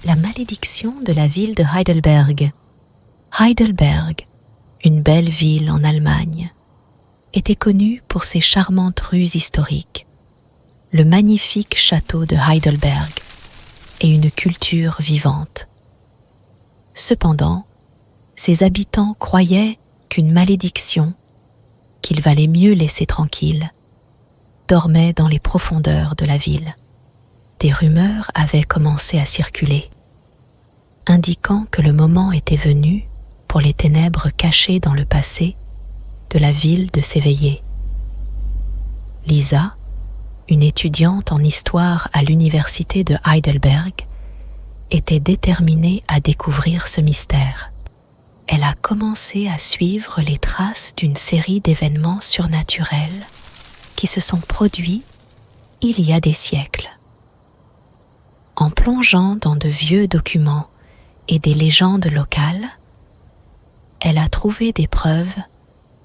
la malédiction de la ville de Heidelberg. Heidelberg, une belle ville en Allemagne, était connue pour ses charmantes rues historiques, le magnifique château de Heidelberg et une culture vivante. Cependant, ses habitants croyaient qu'une malédiction, qu'il valait mieux laisser tranquille, dormait dans les profondeurs de la ville. Des rumeurs avaient commencé à circuler, indiquant que le moment était venu pour les ténèbres cachées dans le passé de la ville de s'éveiller. Lisa, une étudiante en histoire à l'université de Heidelberg, était déterminée à découvrir ce mystère. Elle a commencé à suivre les traces d'une série d'événements surnaturels qui se sont produits il y a des siècles. En plongeant dans de vieux documents et des légendes locales, elle a trouvé des preuves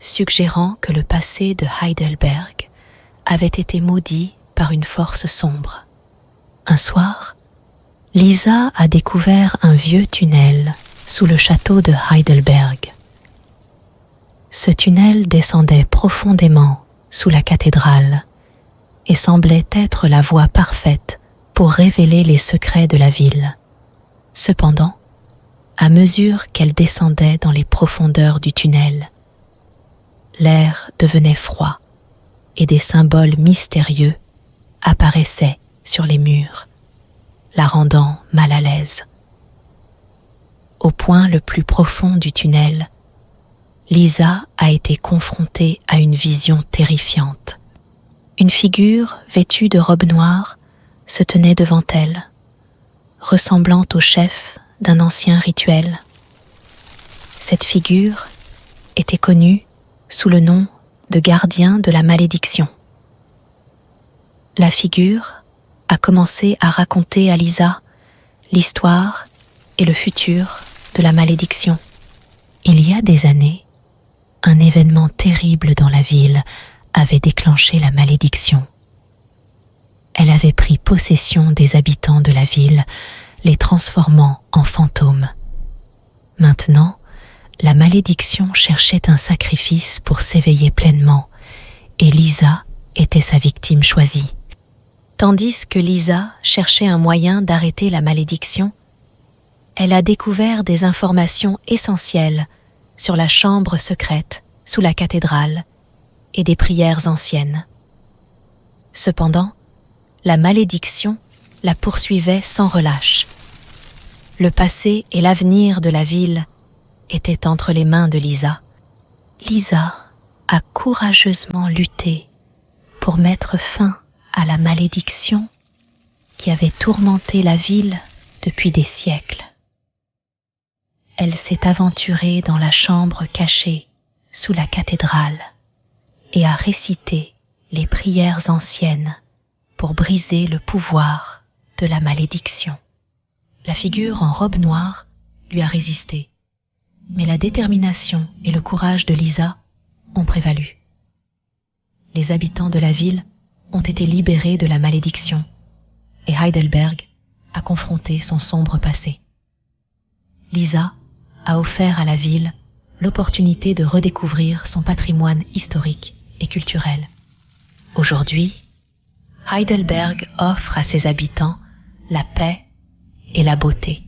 suggérant que le passé de Heidelberg avait été maudit par une force sombre. Un soir, Lisa a découvert un vieux tunnel sous le château de Heidelberg. Ce tunnel descendait profondément sous la cathédrale et semblait être la voie parfaite pour révéler les secrets de la ville. Cependant, à mesure qu'elle descendait dans les profondeurs du tunnel, l'air devenait froid et des symboles mystérieux apparaissaient sur les murs, la rendant mal à l'aise. Au point le plus profond du tunnel, Lisa a été confrontée à une vision terrifiante. Une figure vêtue de robe noire se tenait devant elle, ressemblant au chef d'un ancien rituel. Cette figure était connue sous le nom de gardien de la malédiction. La figure a commencé à raconter à Lisa l'histoire et le futur de la malédiction. Il y a des années, un événement terrible dans la ville avait déclenché la malédiction. Elle avait pris possession des habitants de la ville, les transformant en fantômes. Maintenant, la malédiction cherchait un sacrifice pour s'éveiller pleinement, et Lisa était sa victime choisie. Tandis que Lisa cherchait un moyen d'arrêter la malédiction, elle a découvert des informations essentielles sur la chambre secrète sous la cathédrale et des prières anciennes. Cependant, la malédiction la poursuivait sans relâche. Le passé et l'avenir de la ville étaient entre les mains de Lisa. Lisa a courageusement lutté pour mettre fin à la malédiction qui avait tourmenté la ville depuis des siècles. Elle s'est aventurée dans la chambre cachée sous la cathédrale et a récité les prières anciennes pour briser le pouvoir de la malédiction. La figure en robe noire lui a résisté, mais la détermination et le courage de Lisa ont prévalu. Les habitants de la ville ont été libérés de la malédiction et Heidelberg a confronté son sombre passé. Lisa a offert à la ville l'opportunité de redécouvrir son patrimoine historique et culturel. Aujourd'hui, Heidelberg offre à ses habitants la paix et la beauté.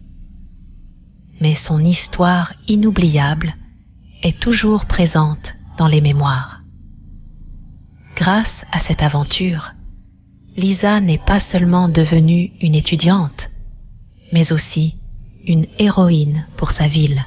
Mais son histoire inoubliable est toujours présente dans les mémoires. Grâce à cette aventure, Lisa n'est pas seulement devenue une étudiante, mais aussi une héroïne pour sa ville.